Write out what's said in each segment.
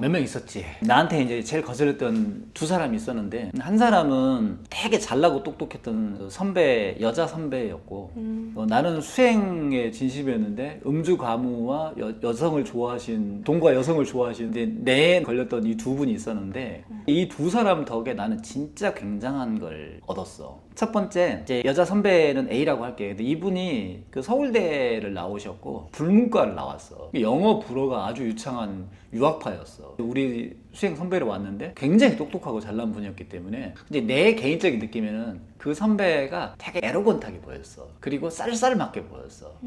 몇 명 있었지. 나한테 이제 제일 거슬렸던 두 사람이 있었는데, 한 사람은 되게 잘나고 똑똑했던 선배, 여자 선배였고, 나는 수행에 진심이었는데 음주 가무와 여성을 좋아하신, 동과 여성을 좋아하신 이제 내에 걸렸던 이 두 분이 있었는데, 이 두 사람 덕에 나는 진짜 굉장한 걸 얻었어. 첫 번째, 이제 여자 선배는 A라고 할게. 근데 이분이 그 서울대를 나오셨고 불문과를 나왔어. 영어 불어가 아주 유창한 유학파였어. 우리 수행 선배로 왔는데 굉장히 똑똑하고 잘난 분이었기 때문에, 근데 내 개인적인 느낌에는 그 선배가 되게 에로건하게 보였어. 그리고 쌀쌀맞게 보였어.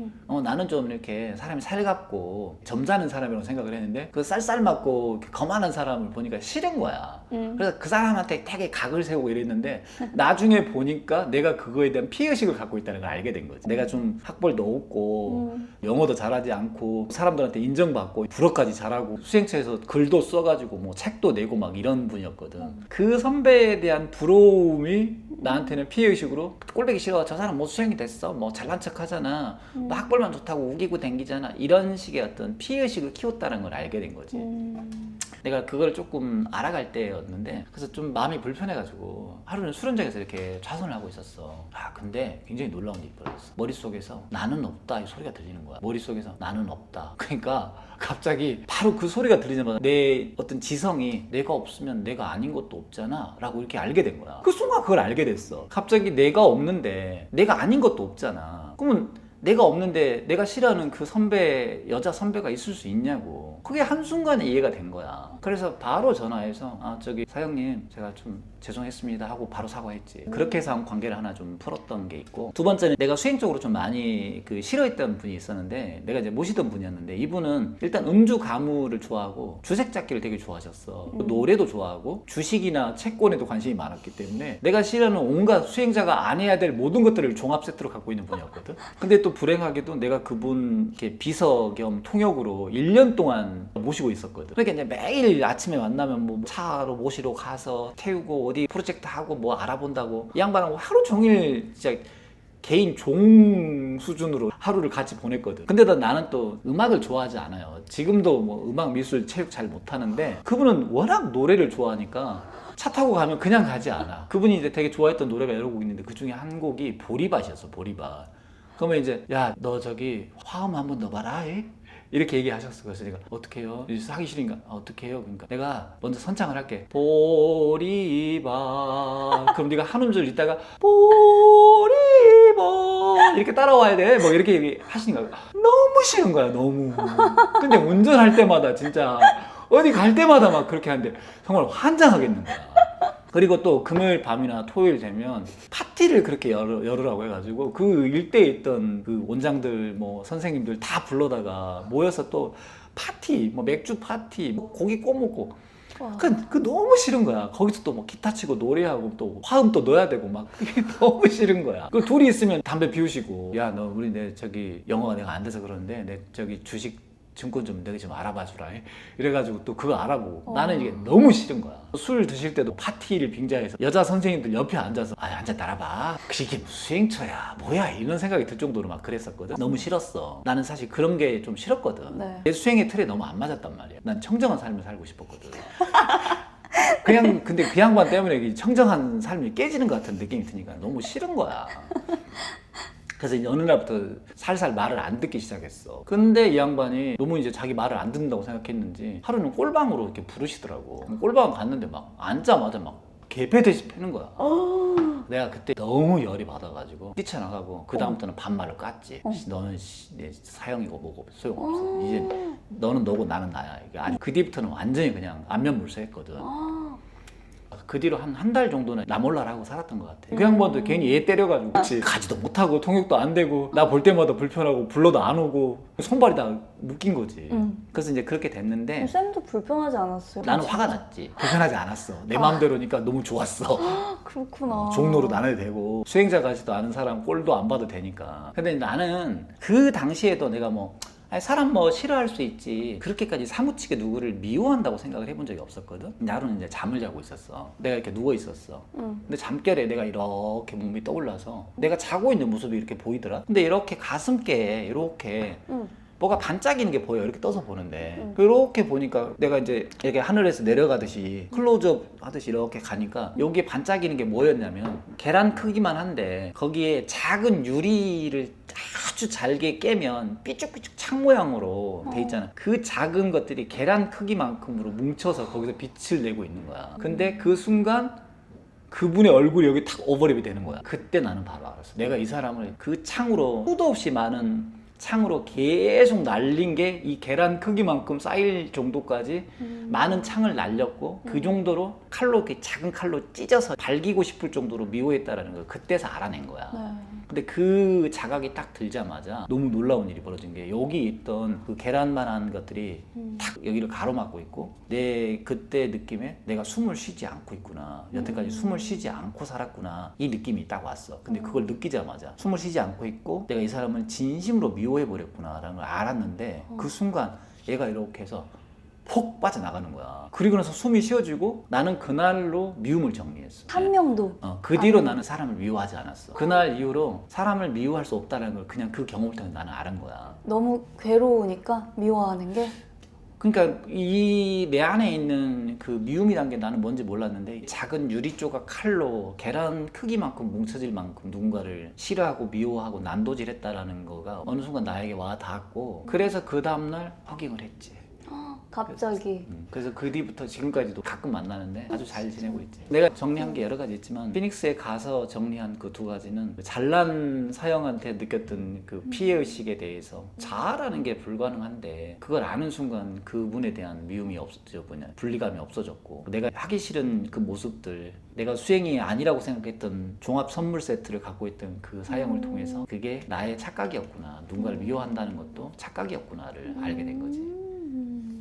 나는 좀 이렇게 사람이 살갑고 점잖은 사람이라고 생각을 했는데, 그 쌀쌀맞고 거만한 사람을 보니까 싫은 거야. 그래서 그 사람한테 되게 각을 세우고 이랬는데, 나중에 보니까 내가 그거에 대한 피해의식을 갖고 있다는 걸 알게 된 거지. 내가 좀 학벌도 없고 영어도 잘하지 않고 사람들한테 인정받고 불어까지 잘하고 수행처에서 글도 써가지고 뭐 책도 내고 막 이런 분이었거든. 그 선배에 대한 부러움이 나한테는 피해의식으로, 꼴보기 싫어, 저 사람 뭐 수행이 됐어, 뭐 잘난 척 하잖아, 뭐 학벌만 좋다고 우기고 댕기잖아, 이런 식의 어떤 피해의식을 키웠다는 걸 알게 된 거지. 내가 그걸 조금 알아갈 때였는데, 그래서 좀 마음이 불편해가지고 하루는 술 한잔에서 이렇게 좌선을 하고 있었어. 근데 굉장히 놀라운 일이 벌어졌어. 머릿속에서 나는 없다 이 소리가 들리는 거야. 머릿속에서 나는 없다. 그러니까 갑자기 바로 그 소리가 들리자마자 내 어떤 지성이 내가 없으면 내가 아닌 것도 없잖아 라고 이렇게 알게 된 거야. 그 순간 그걸 알게 됐어. 갑자기 내가 없는데 내가 아닌 것도 없잖아. 그러면 내가 없는데 내가 싫어하는 그 선배, 여자 선배가 있을 수 있냐고. 그게 한순간에 이해가 된 거야. 그래서 바로 전화해서 저기 사장님 제가 좀 죄송했습니다 하고 바로 사과했지. 그렇게 해서 한 관계를 하나 좀 풀었던 게 있고, 두 번째는 내가 수행적으로 좀 많이 싫어했던 분이 있었는데, 내가 이제 모시던 분이었는데, 이분은 일단 음주 가무를 좋아하고 주색 잡기를 되게 좋아하셨어. 노래도 좋아하고 주식이나 채권에도 관심이 많았기 때문에 내가 싫어하는 온갖 수행자가 안 해야 될 모든 것들을 종합 세트로 갖고 있는 분이었거든. 근데 또 불행하게도 내가 그분 이렇게 비서 겸 통역으로 1년 동안 모시고 있었거든. 그러니까 이제 매일 아침에 만나면 뭐 차로 모시러 가서 태우고 어디 프로젝트 하고 뭐 알아본다고, 이 양반하고 하루 종일 진짜 개인 종 수준으로 하루를 같이 보냈거든. 근데 나는 또 음악을 좋아하지 않아요. 지금도 뭐 음악, 미술, 체육 잘 못하는데, 그분은 워낙 노래를 좋아하니까 차 타고 가면 그냥 가지 않아. 그분이 이제 되게 좋아했던 노래가 여러 곡 있는데 그 중에 한 곡이 보리밭이었어. 보리밭. 그러면 이제 야 너 저기 화음 한번 넣어봐라 이렇게 얘기하셨어. 그래서 내가 어떻게 해요? 하기 싫으니까 어떻게 해요? 그러니까 내가 먼저 선창을 할게. 보리밭. 그럼 네가 한 음절 있다가 보리밭 이렇게 따라와야 돼. 뭐 이렇게 하시니까 너무 싫은 거야. 너무. 근데 운전할 때마다 진짜 어디 갈 때마다 막 그렇게 하는데 정말 환장하겠는 거야. 그리고 또 금요일 밤이나 토요일 되면 파티를 그렇게 열으라고 해가지고 그 일대에 있던 그 원장들 뭐 선생님들 다 불러다가 모여서 또 파티, 뭐 맥주 파티, 뭐 고기 구워 먹고, 그 너무 싫은 거야. 거기서 또 뭐 기타 치고 노래하고 또 화음 또 넣어야 되고 막 그게 너무 싫은 거야. 그 둘이 있으면 담배 피우시고, 야 너 우리 내 저기 영어가 내가 안 돼서 그러는데 내 저기 주식 증권 좀 내가 좀 알아봐 주라. 이래가지고 또 그거 알아보고. 나는 이게 너무 싫은 거야. 술 드실 때도 파티를 빙자해서 여자 선생님들 옆에 앉아서 앉아 따라봐. 이게 수행처야 뭐야 이런 생각이 들 정도로 막 그랬었거든. 너무 싫었어. 나는 사실 그런 게 좀 싫었거든. 네. 내 수행의 틀에 너무 안 맞았단 말이야. 난 청정한 삶을 살고 싶었거든. 그냥 근데 그 양반 때문에 이 청정한 삶이 깨지는 것 같은 느낌이 드니까 너무 싫은 거야. 그래서 어느 날부터 살살 말을 안 듣기 시작했어. 근데 이 양반이 너무 이제 자기 말을 안 듣는다고 생각했는지 하루는 꼴방으로 이렇게 부르시더라고. 꼴방 갔는데 막 앉자마자 막 개패듯이 패는 거야. 내가 그때 너무 열이 받아가지고 뛰쳐나가고 그 다음부터는 반말을 깠지. 너는 내 사형이고 뭐고 소용없어. 이제 너는 너고 나는 나야. 아니 그 뒤부터는 완전히 그냥 안면물색했거든. 그 뒤로 한 달 정도는 나 몰라라고 살았던 것 같아. 그 양반도 괜히 얘 때려가지고 가지도 못하고 통역도 안 되고 나 볼 때마다 불편하고 불러도 안 오고 손발이 다 묶인 거지. 그래서 이제 그렇게 됐는데, 쌤도 불편하지 않았어요? 나는 화가 났지. 불편하지 않았어. 내 마음대로니까 너무 좋았어. 그렇구나. 종로로 나눠도 되고 수행자 가지도 않은 사람 꼴도 안 봐도 되니까. 근데 나는 그 당시에도 내가 뭐 사람 뭐 싫어할 수 있지 그렇게까지 사무치게 누구를 미워한다고 생각을 해본 적이 없었거든. 하루는 이제 잠을 자고 있었어. 내가 이렇게 누워 있었어. 근데 잠결에 내가 이렇게 몸이 떠올라서 내가 자고 있는 모습이 이렇게 보이더라. 근데 이렇게 가슴께 이렇게 뭐가 반짝이는 게 보여. 이렇게 떠서 보는데 그렇게 보니까 내가 이제 이렇게 하늘에서 내려가듯이 클로즈업 하듯이 이렇게 가니까 여기에 반짝이는 게 뭐였냐면 계란 크기만 한데 거기에 작은 유리를 아주 잘게 깨면 삐쭉삐쭉 창 모양으로 돼 있잖아. 그 작은 것들이 계란 크기만큼으로 뭉쳐서 거기서 빛을 내고 있는 거야. 근데 그 순간 그분의 얼굴이 여기 탁 오버랩이 되는 거야. 그때 나는 바로 알았어. 내가 이 사람을 그 창으로 수도 없이 많은 창으로 계속 날린 게 이 계란 크기만큼 쌓일 정도까지 많은 창을 날렸고 그 정도로 칼로 이렇게 작은 칼로 찢어서 발기고 싶을 정도로 미워했다라는 걸 그때서 알아낸 거야. 네. 근데 그 자각이 딱 들자마자 너무 놀라운 일이 벌어진 게 여기 있던 그 계란만한 것들이 탁 여기를 가로막고 있고 내 그때 느낌에 내가 숨을 쉬지 않고 있구나. 여태까지 숨을 쉬지 않고 살았구나. 이 느낌이 딱 왔어. 근데 그걸 느끼자마자 숨을 쉬지 않고 있고 내가 이 사람을 진심으로 미워해버렸구나라는 걸 알았는데 그 순간 얘가 이렇게 해서 폭 빠져나가는 거야. 그리고 나서 숨이 쉬어지고 나는 그날로 미움을 정리했어. 한 명도. 그 뒤로 나는 사람을 미워하지 않았어. 그날 이후로 사람을 미워할 수 없다는 걸 그냥 그 경험을 통해 나는 알은 거야. 너무 괴로우니까 미워하는 게. 그러니까 이 내 안에 있는 그 미움이란 게 나는 뭔지 몰랐는데 작은 유리 조각 칼로 계란 크기만큼 뭉쳐질 만큼 누군가를 싫어하고 미워하고 난도질했다라는 거가 어느 순간 나에게 와 닿았고 그래서 그 다음날 허깅을 했지. 갑자기. 그래서 그 뒤부터 지금까지도 가끔 만나는데 아주 잘 지내고 있지. 내가 정리한 게 여러 가지 있지만 피닉스에 가서 정리한 그 두 가지는 잘난 서영한테 느꼈던 그 피해의식에 대해서 자아라는 게 불가능한데 그걸 아는 순간 그분에 대한 미움이 분리감이 없어졌고 내가 하기 싫은 그 모습들 내가 수행이 아니라고 생각했던 종합 선물 세트를 갖고 있던 그 사형을 통해서 그게 나의 착각이었구나. 누군가를 미워한다는 것도 착각이었구나를 알게 된 거지.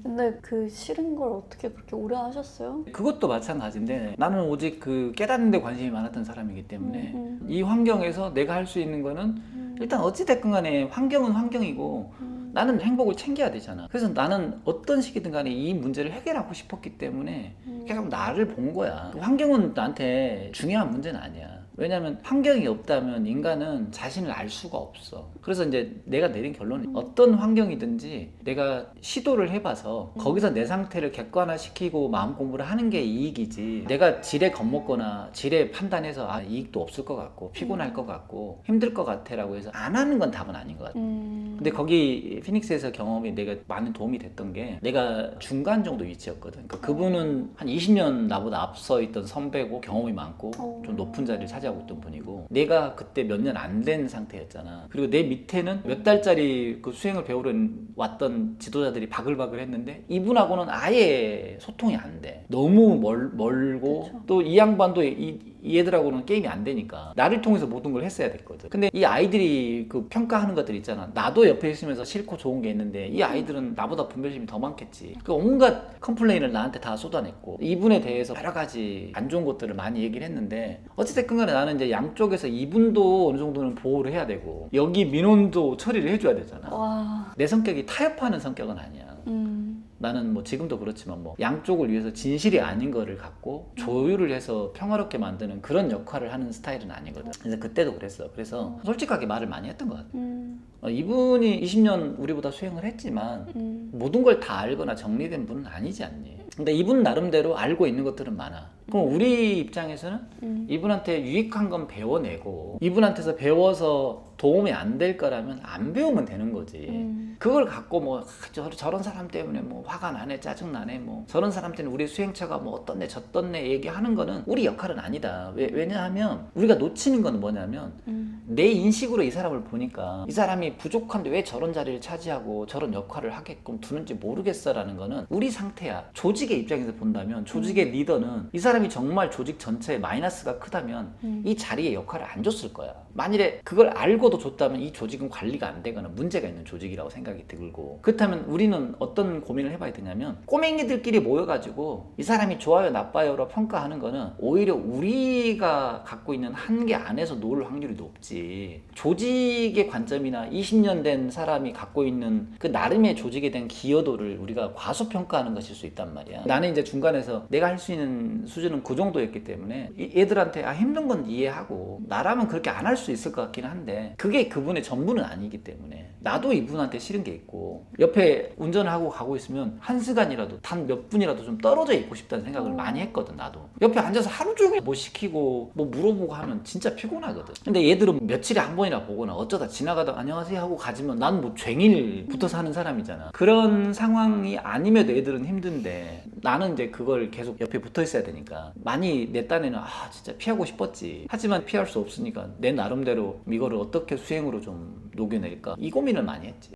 근데 그 싫은 걸 어떻게 그렇게 오래 하셨어요? 그것도 마찬가지인데 나는 오직 그 깨닫는 데 관심이 많았던 사람이기 때문에 이 환경에서 내가 할 수 있는 거는 일단 어찌됐건 간에 환경은 환경이고 나는 행복을 챙겨야 되잖아. 그래서 나는 어떤 식이든 간에 이 문제를 해결하고 싶었기 때문에 계속 나를 본 거야. 환경은 나한테 중요한 문제는 아니야. 왜냐면 환경이 없다면 인간은 자신을 알 수가 없어. 그래서 이제 내가 내린 결론은 어떤 환경이든지 내가 시도를 해봐서 거기서 내 상태를 객관화시키고 마음 공부를 하는 게 이익이지 내가 지레 겁먹거나 지레 판단해서 이익도 없을 것 같고 피곤할 것 같고 힘들 것 같아 라고 해서 안 하는 건 답은 아닌 것 같아. 근데 거기 피닉스에서 경험이 내가 많은 도움이 됐던 게 내가 중간 정도 위치였거든. 그러니까 그분은 한 20년 나보다 앞서 있던 선배고 경험이 많고 좀 높은 자리를 차지하고 있던 분이고 내가 그때 몇 년 안 된 상태였잖아. 그리고 내 밑에는 몇 달짜리 그 수행을 배우러 왔던 지도자들이 바글바글 했는데 이분하고는 아예 소통이 안 돼. 너무 멀고 또 이 양반도 이 애들하고는 게임이 안 되니까 나를 통해서 모든 걸 했어야 됐거든. 근데 이 아이들이 그 평가하는 것들 있잖아. 나도 옆에 있으면서 싫고 좋은 게 있는데 이 아이들은 나보다 분별심이 더 많겠지. 그 온갖 컴플레인을 나한테 다 쏟아냈고 이분에 대해서 여러 가지 안 좋은 것들을 많이 얘기를 했는데 어찌됐건 간에 나는 이제 양쪽에서 이분도 어느 정도는 보호를 해야 되고 여기 민원도 처리를 해줘야 되잖아. 와. 내 성격이 타협하는 성격은 아니야. 나는 뭐 지금도 그렇지만 뭐 양쪽을 위해서 진실이 아닌 거를 갖고 조율을 해서 평화롭게 만드는 그런 역할을 하는 스타일은 아니거든. 그래서 그때도 그랬어. 그래서 솔직하게 말을 많이 했던 것 같아. 이분이 20년 우리보다 수행을 했지만 모든 걸 다 알거나 정리된 분은 아니지 않니. 근데 이분 나름대로 알고 있는 것들은 많아. 그럼 우리 입장에서는 이분한테 유익한 건 배워내고 이분한테서 배워서 도움이 안 될 거라면 안 배우면 되는 거지. 그걸 갖고 뭐 저런 사람 때문에 뭐 화가 나네 짜증 나네 뭐 저런 사람 때문에 우리 수행처가 뭐 어떻네 저떻네 얘기하는 거는 우리 역할은 아니다. 왜냐하면 우리가 놓치는 건 뭐냐면 내 인식으로 이 사람을 보니까 이 사람이 부족한데 왜 저런 자리를 차지하고 저런 역할을 하게끔 두는지 모르겠어라는 거는 우리 상태야. 조직의 입장에서 본다면 조직의 리더는 이 사람이 정말 조직 전체에 마이너스가 크다면 이 자리에 역할을 안 줬을 거야. 만일에 그걸 알고도 줬다면 이 조직은 관리가 안 되거나 문제가 있는 조직이라고 생각이 들고 그렇다면 우리는 어떤 고민을 해봐야 되냐면 꼬맹이들끼리 모여가지고 이 사람이 좋아요 나빠요로 평가하는 거는 오히려 우리가 갖고 있는 한계 안에서 놓을 확률이 높지 거지. 조직의 관점이나 20년 된 사람이 갖고 있는 그 나름의 조직에 대한 기여도를 우리가 과소평가하는 것일 수 있단 말이야. 나는 이제 중간에서 내가 할 수 있는 수준은 그 정도였기 때문에 얘들한테 힘든 건 이해하고 나라면 그렇게 안 할 수 있을 것 같긴 한데 그게 그분의 전부는 아니기 때문에 나도 이분한테 싫은 게 있고 옆에 운전을 하고 가고 있으면 한 시간이라도 단 몇 분이라도 좀 떨어져 있고 싶다는 생각을 많이 했거든. 나도 옆에 앉아서 하루 종일 뭐 시키고 뭐 물어보고 하면 진짜 피곤하거든. 근데 얘들은 며칠에 한 번이나 보거나 어쩌다 지나가다 안녕하세요 하고 가지면 난 뭐 쟁일 붙어 사는 사람이잖아. 그런 상황이 아님에도 애들은 힘든데 나는 이제 그걸 계속 옆에 붙어 있어야 되니까 많이 내 딴에는 진짜 피하고 싶었지. 하지만 피할 수 없으니까 내 나름대로 이거를 어떻게 수행으로 좀 녹여낼까 이 고민을 많이 했지.